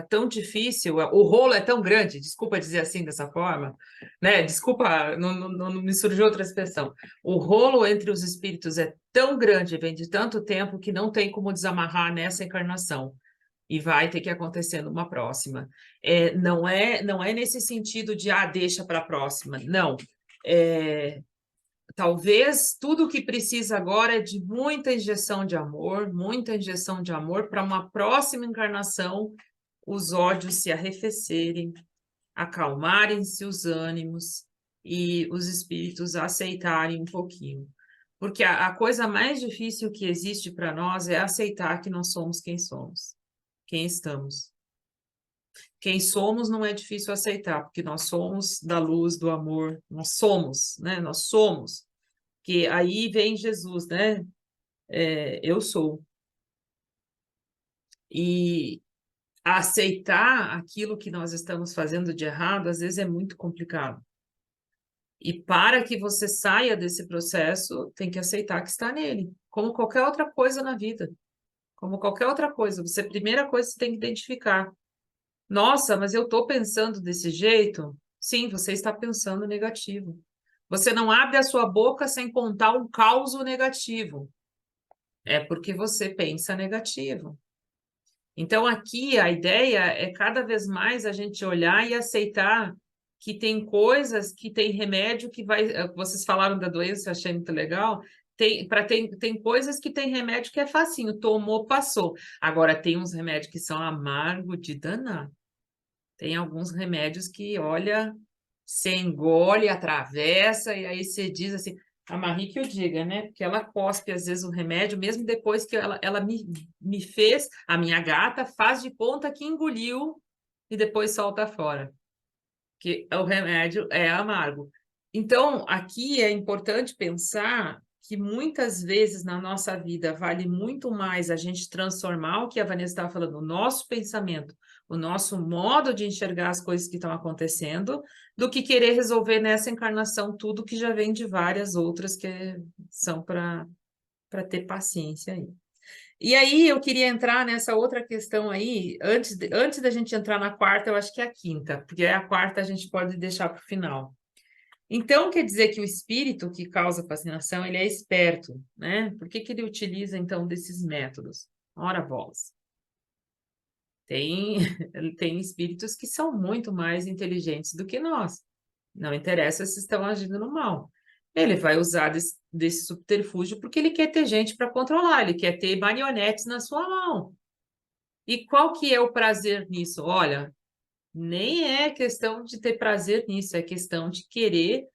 tão difícil, o rolo é tão grande, desculpa dizer assim dessa forma, né? Desculpa, não me surgiu outra expressão. O rolo entre os espíritos é tão grande, vem de tanto tempo que não tem como desamarrar nessa encarnação. E vai ter que acontecer numa próxima. Não é nesse sentido de deixa para a próxima. Não. Talvez tudo o que precisa agora é de muita injeção de amor para uma próxima encarnação os ódios se arrefecerem, acalmarem-se os ânimos e os espíritos aceitarem um pouquinho. Porque a coisa mais difícil que existe para nós é aceitar que nós somos quem somos, quem estamos. Quem somos não é difícil aceitar, porque nós somos da luz, do amor, nós somos, né? Nós somos. Que aí vem Jesus, né? Eu sou. E aceitar aquilo que nós estamos fazendo de errado, às vezes é muito complicado. E para que você saia desse processo, tem que aceitar que está nele, como qualquer outra coisa na vida. Como qualquer outra coisa. Primeira coisa, você tem que identificar. Nossa, mas eu estou pensando desse jeito? Sim, você está pensando negativo. Você não abre a sua boca sem contar um caos negativo. É porque você pensa negativo. Então, aqui a ideia é cada vez mais a gente olhar e aceitar que tem coisas que tem remédio que vai. Vocês falaram da doença, eu achei muito legal. Tem coisas que tem remédio que é facinho, tomou, passou. Agora, tem uns remédios que são amargos de danar. Tem alguns remédios que, olha, você engole, atravessa, e aí você diz assim, a Marie que eu diga, né? Porque ela cospe, às vezes, o remédio, mesmo depois que ela me fez, a minha gata faz de conta que engoliu e depois solta fora. Que o remédio é amargo. Então, aqui é importante pensar que muitas vezes na nossa vida vale muito mais a gente transformar o que a Vanessa estava falando, o nosso pensamento, o nosso modo de enxergar as coisas que estão acontecendo, do que querer resolver nessa encarnação tudo que já vem de várias outras que são para ter paciência aí. E aí eu queria entrar nessa outra questão aí, antes da gente entrar na quarta, eu acho que é a quinta, porque a quarta a gente pode deixar para o final. Então, quer dizer que o espírito que causa fascinação, ele é esperto, né? Por que ele utiliza, então, desses métodos? Ora, bolas. Tem espíritos que são muito mais inteligentes do que nós. Não interessa se estão agindo no mal. Ele vai usar desse subterfúgio porque ele quer ter gente para controlar, ele quer ter marionetes na sua mão. E qual que é o prazer nisso? Olha, nem é questão de ter prazer nisso, é questão de querer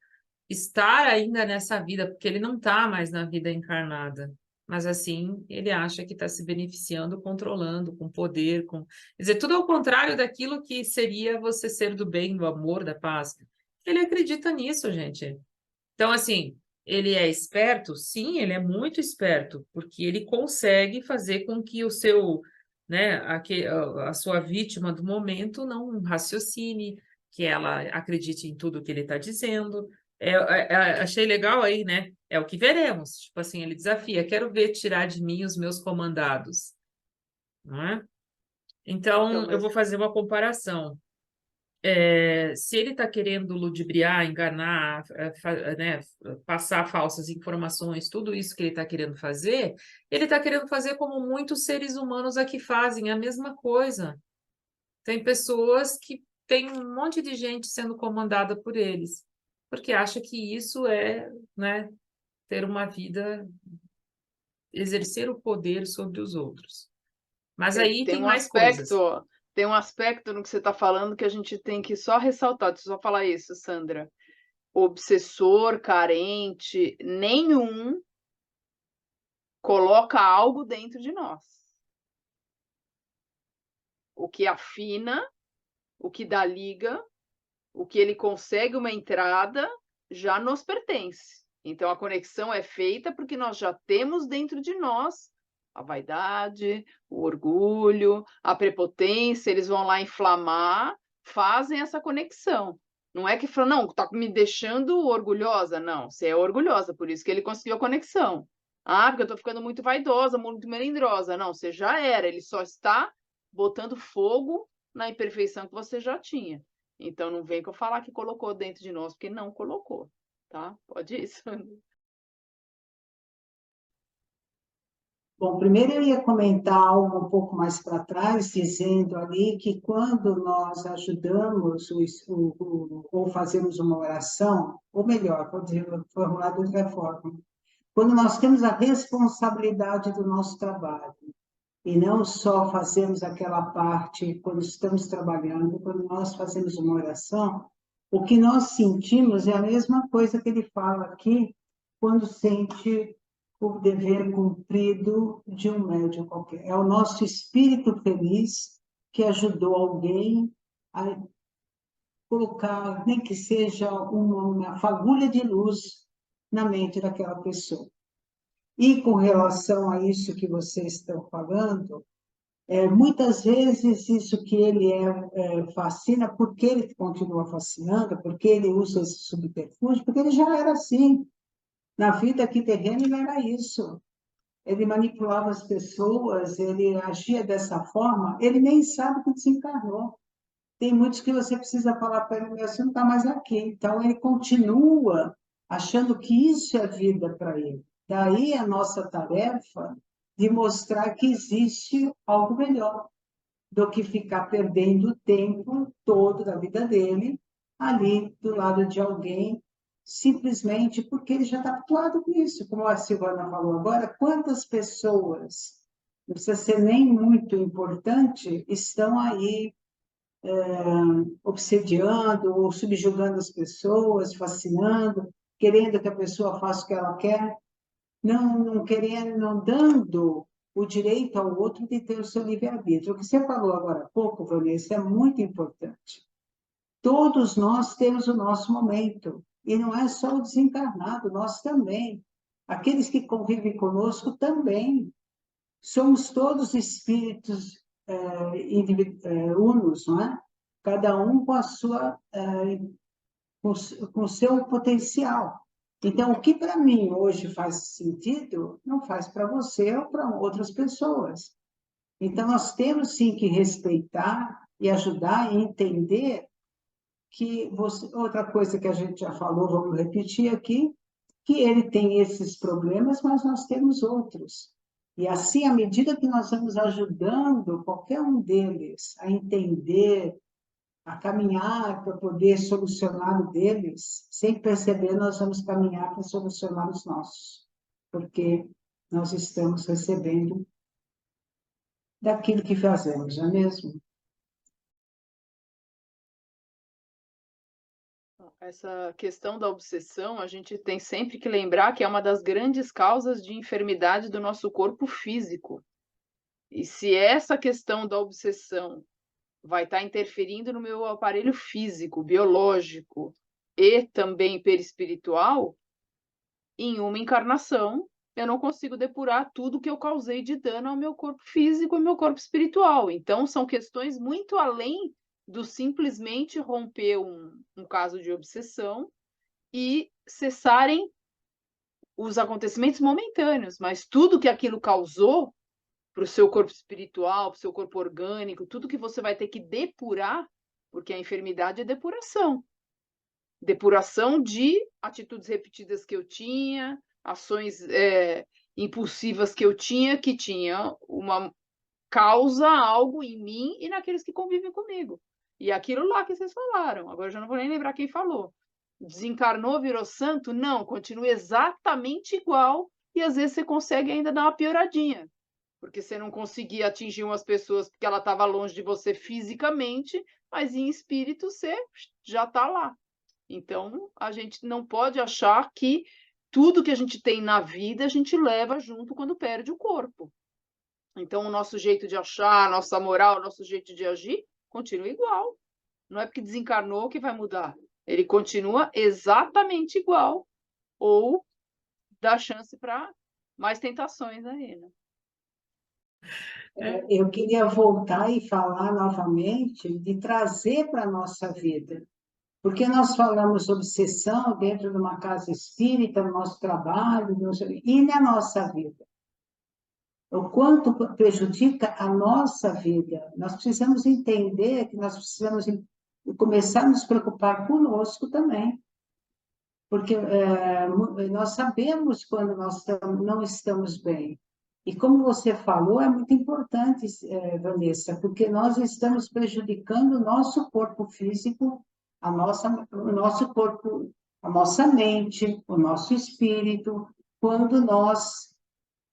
estar ainda nessa vida, porque ele não está mais na vida encarnada. Mas assim, ele acha que está se beneficiando, controlando, com poder, com. Quer dizer, tudo ao contrário daquilo que seria você ser do bem, do amor, da paz. Ele acredita nisso, gente. Então, assim, ele é esperto? Sim, ele é muito esperto, porque ele consegue fazer com que o seu, né, a sua vítima do momento não raciocine, que ela acredite em tudo que ele está dizendo. Achei legal aí, né? É o que veremos. Tipo assim, ele desafia, quero ver tirar de mim os meus comandados. Não é? Então, eu vou fazer uma comparação. Se ele está querendo ludibriar, enganar, né, passar falsas informações, tudo isso que ele está querendo fazer como muitos seres humanos aqui fazem, a mesma coisa. Tem pessoas que tem um monte de gente sendo comandada por eles, porque acha que isso é, né, ter uma vida, exercer o poder sobre os outros. Mas aí tem mais coisas. Tem um aspecto no que você está falando que a gente tem que só ressaltar. Deixa eu só falar isso, Sandra. Obsessor, carente, nenhum coloca algo dentro de nós. O que afina, o que dá liga, O que ele consegue uma entrada já nos pertence. Então, a conexão é feita porque nós já temos dentro de nós a vaidade, o orgulho, a prepotência, eles vão lá inflamar, fazem essa conexão. Não é que falam, não, tá me deixando orgulhosa. Não, você é orgulhosa, por isso que ele conseguiu a conexão. Ah, porque eu tô ficando muito vaidosa, muito melindrosa. Não, você já era, ele só está botando fogo na imperfeição que você já tinha. Então, não vem com eu falar que colocou dentro de nós, porque não colocou, tá? Pode ir, Sandra. Bom, primeiro eu ia comentar algo um pouco mais para trás, dizendo ali que quando nós ajudamos ou fazemos uma oração, ou melhor, vou dizer, formular de outra forma, quando nós temos a responsabilidade do nosso trabalho, e não só fazemos aquela parte quando estamos trabalhando, quando nós fazemos uma oração, o que nós sentimos é a mesma coisa que ele fala aqui, quando sente o dever cumprido de um médium qualquer. É o nosso espírito feliz que ajudou alguém a colocar, nem que seja uma fagulha de luz na mente daquela pessoa. E com relação a isso que vocês estão falando, muitas vezes isso que ele fascina, porque ele continua fascinando, porque ele usa esse subterfúgio, porque ele já era assim. Na vida aqui terrena ele era isso. Ele manipulava as pessoas, ele agia dessa forma, ele nem sabe que desencarnou. Tem muitos que você precisa falar para ele, você não está mais aqui. Então ele continua achando que isso é vida para ele. Daí a nossa tarefa de mostrar que existe algo melhor do que ficar perdendo o tempo todo da vida dele ali do lado de alguém, simplesmente porque ele já está habituado com isso. Como a Silvana falou agora, quantas pessoas, não precisa ser nem muito importante, estão aí obsediando ou subjugando as pessoas, fascinando, querendo que a pessoa faça o que ela quer, não querendo, não dando o direito ao outro de ter o seu livre-arbítrio. O que você falou agora há pouco, Vanessa, é muito importante. Todos nós temos o nosso momento, e não é só o desencarnado, nós também. Aqueles que convivem conosco também. Somos todos espíritos unos, não é? Cada um com a sua, com o seu potencial. Então, o que para mim hoje faz sentido, não faz para você ou para outras pessoas. Então, nós temos sim que respeitar e ajudar e entender que outra coisa que a gente já falou, vamos repetir aqui, que ele tem esses problemas, mas nós temos outros. E assim, à medida que nós vamos ajudando qualquer um deles a entender, a caminhar para poder solucionar o deles, sem perceber, nós vamos caminhar para solucionar os nossos, porque nós estamos recebendo daquilo que fazemos, não é mesmo? Essa questão da obsessão, a gente tem sempre que lembrar que é uma das grandes causas de enfermidade do nosso corpo físico. E se essa questão da obsessão vai estar interferindo no meu aparelho físico, biológico e também perispiritual, em uma encarnação, eu não consigo depurar tudo que eu causei de dano ao meu corpo físico e ao meu corpo espiritual. Então, são questões muito além do simplesmente romper um caso de obsessão e cessarem os acontecimentos momentâneos, mas tudo que aquilo causou para o seu corpo espiritual, para o seu corpo orgânico, tudo que você vai ter que depurar, porque a enfermidade é depuração. Depuração de atitudes repetidas que eu tinha, ações impulsivas que eu tinha, que tinha uma causa, algo em mim e naqueles que convivem comigo. E aquilo lá que vocês falaram, agora eu já não vou nem lembrar quem falou. Desencarnou, virou santo? Não, continua exatamente igual e às vezes você consegue ainda dar uma pioradinha, porque você não conseguia atingir umas pessoas porque ela estava longe de você fisicamente, mas em espírito você já está lá. Então, a gente não pode achar que tudo que a gente tem na vida a gente leva junto quando perde o corpo. Então, o nosso jeito de achar, a nossa moral, o nosso jeito de agir continua igual. Não é porque desencarnou que vai mudar. Ele continua exatamente igual, ou dá chance para mais tentações aí, né? Eu queria voltar e falar novamente de trazer para a nossa vida. Porque nós falamos obsessão dentro de uma casa espírita, no nosso trabalho, e na nossa vida. O quanto prejudica a nossa vida. Nós precisamos entender que nós precisamos começar a nos preocupar conosco também. Porque nós sabemos quando nós não estamos bem. E como você falou, é muito importante, Vanessa, porque nós estamos prejudicando o nosso corpo físico, o nosso corpo, a nossa mente, o nosso espírito, quando nós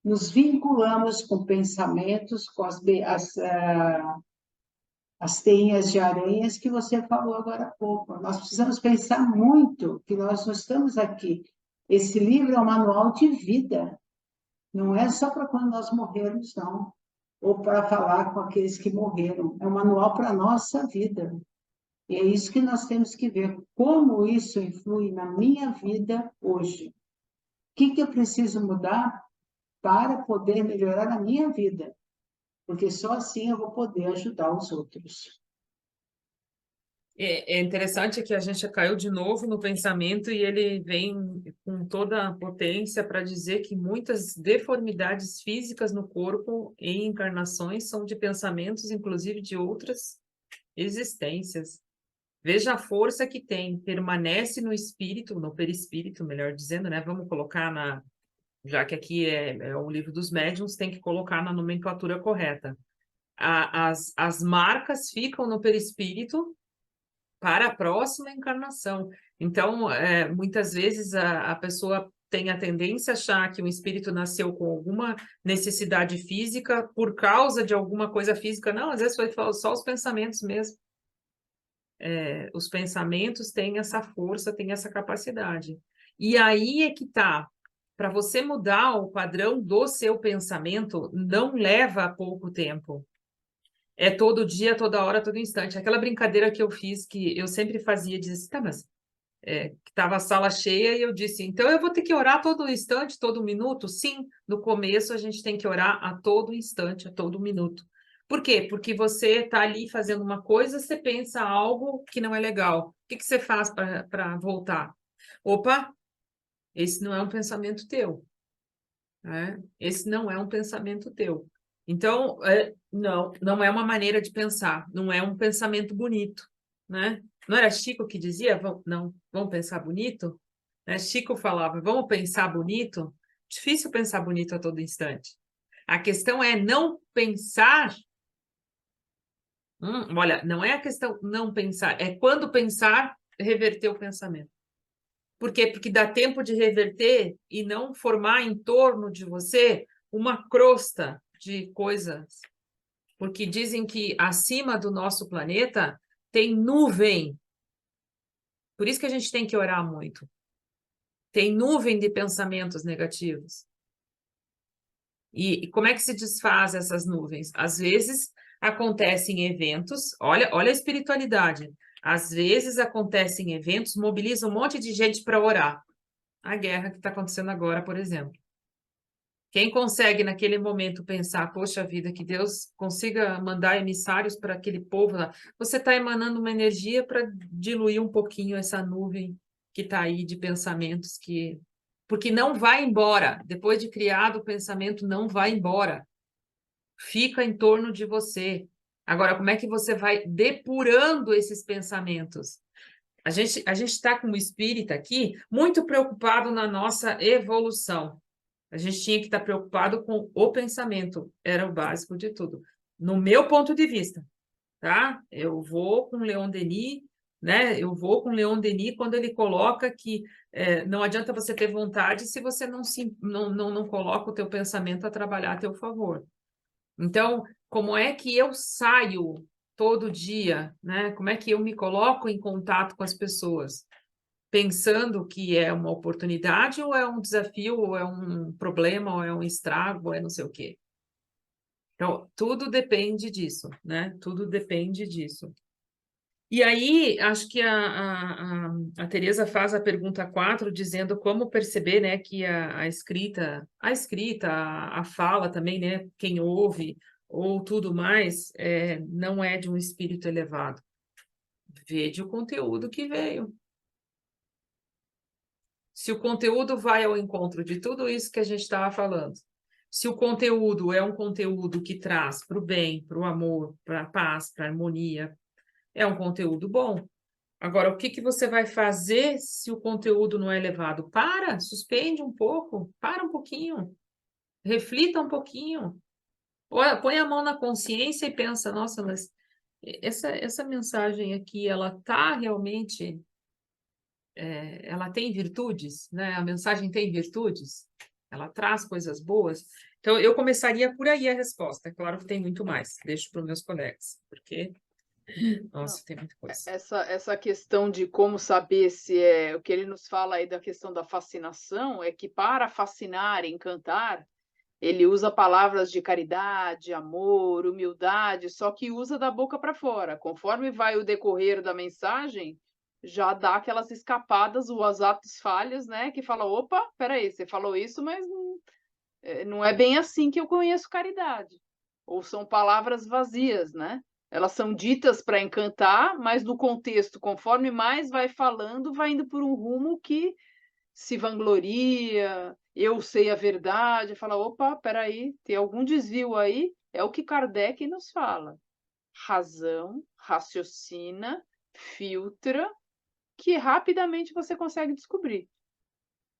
nos vinculamos com pensamentos, com as teias de aranhas que você falou agora há pouco. Nós precisamos pensar muito que nós não estamos aqui. Esse livro é um manual de vida. Não é só para quando nós morrermos, não. Ou para falar com aqueles que morreram. É um manual para a nossa vida. E é isso que nós temos que ver. Como isso influi na minha vida hoje. O que eu preciso mudar para poder melhorar a minha vida? Porque só assim eu vou poder ajudar os outros. É interessante que a gente caiu de novo no pensamento e ele vem com toda a potência para dizer que muitas deformidades físicas no corpo em encarnações são de pensamentos, inclusive de outras existências. Veja a força que tem, permanece no espírito, no perispírito, melhor dizendo, né? Vamos colocar já que aqui é o livro dos médiuns, tem que colocar na nomenclatura correta. As marcas ficam no perispírito para a próxima encarnação. Então, muitas vezes a pessoa tem a tendência a achar que o espírito nasceu com alguma necessidade física por causa de alguma coisa física. Não, às vezes foi só os pensamentos mesmo. Os pensamentos têm essa força, têm essa capacidade. E aí é que está. Para você mudar o padrão do seu pensamento, não leva pouco tempo. É todo dia, toda hora, todo instante. Aquela brincadeira que eu fiz, que eu sempre fazia, dizia assim, tá, mas estava a sala cheia e eu disse, então eu vou ter que orar todo instante, todo minuto? Sim, no começo a gente tem que orar a todo instante, a todo minuto. Por quê? Porque você está ali fazendo uma coisa, você pensa algo que não é legal. O que você faz para voltar? Opa, esse não é um pensamento teu. Né? Esse não é um pensamento teu. Então, não é uma maneira de pensar, não é um pensamento bonito, né? Não era Chico que dizia, vamos pensar bonito? Né? Chico falava, vamos pensar bonito? Difícil pensar bonito a todo instante. A questão é não pensar. Olha, não é a questão não pensar, é quando pensar, reverter o pensamento. Por quê? Porque dá tempo de reverter e não formar em torno de você uma crosta de coisas. Porque dizem que acima do nosso planeta tem nuvem. Por isso que a gente tem que orar muito. Tem nuvem de pensamentos negativos. E como é que se desfaz essas nuvens? Às vezes acontecem eventos, olha a espiritualidade. Às vezes acontecem eventos, mobilizam um monte de gente para orar. A guerra que está acontecendo agora, por exemplo. Quem consegue, naquele momento, pensar, poxa vida, que Deus consiga mandar emissários para aquele povo lá, você está emanando uma energia para diluir um pouquinho essa nuvem que está aí de pensamentos porque não vai embora. Depois de criado, o pensamento não vai embora. Fica em torno de você. Agora, como é que você vai depurando esses pensamentos? A gente está com o espírita aqui muito preocupado na nossa evolução. A gente tinha que estar preocupado com o pensamento, era o básico de tudo. No meu ponto de vista, tá? Eu vou com Leon Denis, né? Eu vou com Leon Denis quando ele coloca que não adianta você ter vontade se você não coloca o teu pensamento a trabalhar a teu favor. Então, como é que eu saio todo dia, né? Como é que eu me coloco em contato com as pessoas? Pensando que é uma oportunidade, ou é um desafio, ou é um problema, ou é um estrago, ou é não sei o quê. Então, tudo depende disso, né? Tudo depende disso. E aí, acho que a Teresa faz a pergunta 4, dizendo como perceber, né, que a escrita, a fala também, né, quem ouve ou tudo mais, não é de um espírito elevado. Vede o conteúdo que veio. Se o conteúdo vai ao encontro de tudo isso que a gente estava falando, se o conteúdo é um conteúdo que traz para o bem, para o amor, para a paz, para a harmonia, é um conteúdo bom. Agora, o que que você vai fazer se o conteúdo não é elevado? Para, suspende um pouco, para um pouquinho, reflita um pouquinho. Põe a mão na consciência e pensa, nossa, mas essa mensagem aqui, ela está realmente, ela tem virtudes, né? A mensagem tem virtudes? Ela traz coisas boas? Então, eu começaria por aí a resposta. É claro que tem muito mais, deixo para os meus colegas, porque, nossa, tem muita coisa. Essa questão de como saber se é o que ele nos fala aí da questão da fascinação é que para fascinar, encantar, ele usa palavras de caridade, amor, humildade, só que usa da boca para fora. Conforme vai o decorrer da mensagem, já dá aquelas escapadas, os atos falhos, né? Que fala, opa, peraí, você falou isso, mas não é bem assim que eu conheço caridade. Ou são palavras vazias, né? Elas são ditas para encantar, mas no contexto, conforme mais vai falando, vai indo por um rumo que se vangloria, eu sei a verdade, fala, opa, peraí, tem algum desvio aí, é o que Kardec nos fala. Razão, raciocina, filtra, que rapidamente você consegue descobrir.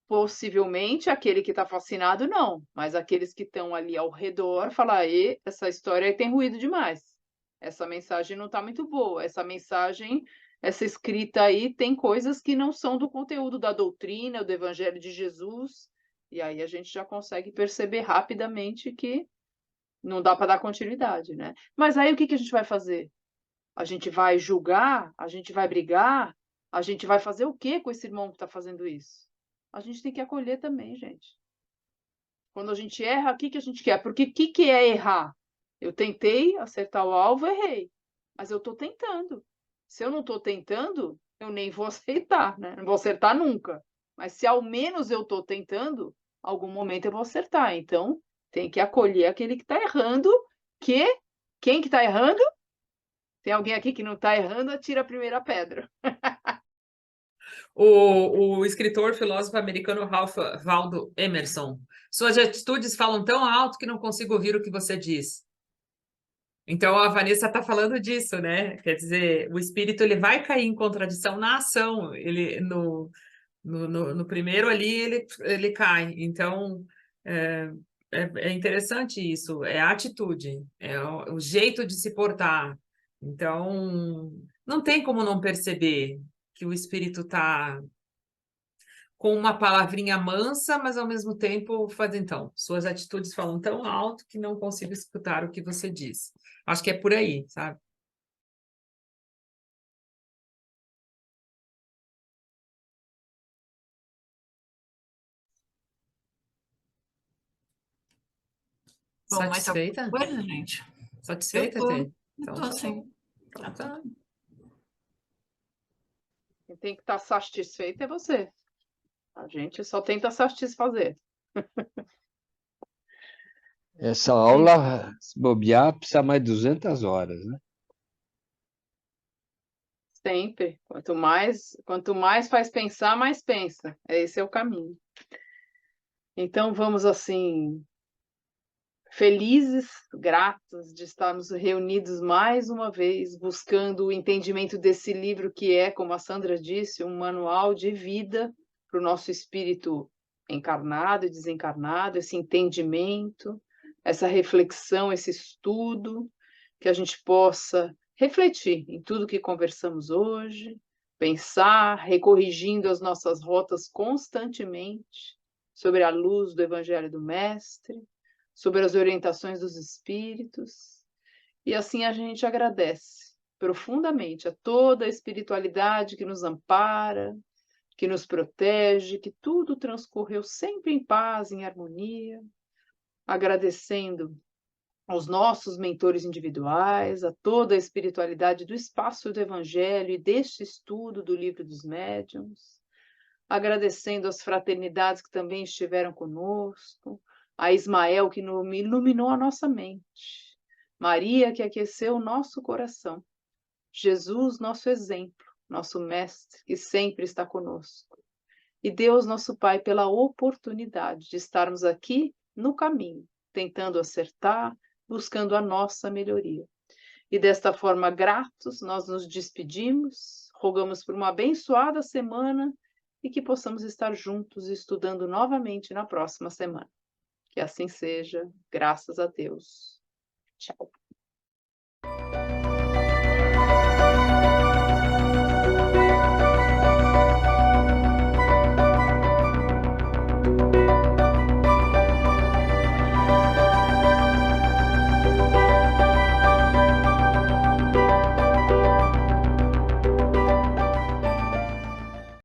Possivelmente aquele que está fascinado, não, mas aqueles que estão ali ao redor falam, essa história aí tem ruído demais. Essa mensagem não está muito boa, essa mensagem, essa escrita aí tem coisas que não são do conteúdo da doutrina, do Evangelho de Jesus, e aí a gente já consegue perceber rapidamente que não dá para dar continuidade, né? Mas aí o que a gente vai fazer? A gente vai julgar? A gente vai brigar? A gente vai fazer o quê com esse irmão que está fazendo isso? A gente tem que acolher também, gente. Quando a gente erra, o que a gente quer? Porque o que é errar? Eu tentei acertar o alvo, errei. Mas eu estou tentando. Se eu não estou tentando, eu nem vou aceitar, né? Não vou acertar nunca. Mas se ao menos eu estou tentando, algum momento eu vou acertar. Então, tem que acolher aquele que está errando, quem que está errando? Tem alguém aqui que não está errando, atira a primeira pedra. O escritor, filósofo americano Ralph Waldo Emerson. Suas atitudes falam tão alto que não consigo ouvir o que você diz. Então, a Vanessa está falando disso, né? Quer dizer, o espírito ele vai cair em contradição na ação. Ele, no primeiro ali, ele cai. Então, é interessante isso. É a atitude, é o jeito de se portar. Então, não tem como não perceber que o espírito está com uma palavrinha mansa, mas ao mesmo tempo faz então. Suas atitudes falam tão alto que não consigo escutar o que você diz. Acho que é por aí, sabe? Bom, mas Satisfeita? alguma coisa, gente? Satisfeita, Eu tô, Tê? eu Então tô tá assim. bom. Então tá. Quem tem que estar satisfeito é você. A gente só tenta satisfazer. Essa aula, se bobear, precisa mais 200 horas, né? Sempre. Quanto mais faz pensar, mais pensa. Esse é o caminho. Então vamos assim, felizes, gratos de estarmos reunidos mais uma vez, buscando o entendimento desse livro que é, como a Sandra disse, um manual de vida para o nosso espírito encarnado e desencarnado, esse entendimento, essa reflexão, esse estudo, que a gente possa refletir em tudo que conversamos hoje, pensar, recorrigindo as nossas rotas constantemente sobre a luz do Evangelho do Mestre, sobre as orientações dos espíritos, e assim a gente agradece profundamente a toda a espiritualidade que nos ampara, que nos protege, que tudo transcorreu sempre em paz, em harmonia, agradecendo aos nossos mentores individuais, a toda a espiritualidade do espaço do Evangelho e deste estudo do Livro dos Médiuns, agradecendo às fraternidades que também estiveram conosco, a Ismael que iluminou a nossa mente, Maria que aqueceu o nosso coração, Jesus, nosso exemplo, nosso mestre, que sempre está conosco, e Deus, nosso Pai, pela oportunidade de estarmos aqui no caminho, tentando acertar, buscando a nossa melhoria. E desta forma, gratos, nós nos despedimos, rogamos por uma abençoada semana e que possamos estar juntos estudando novamente na próxima semana. Que assim seja, graças a Deus. Tchau.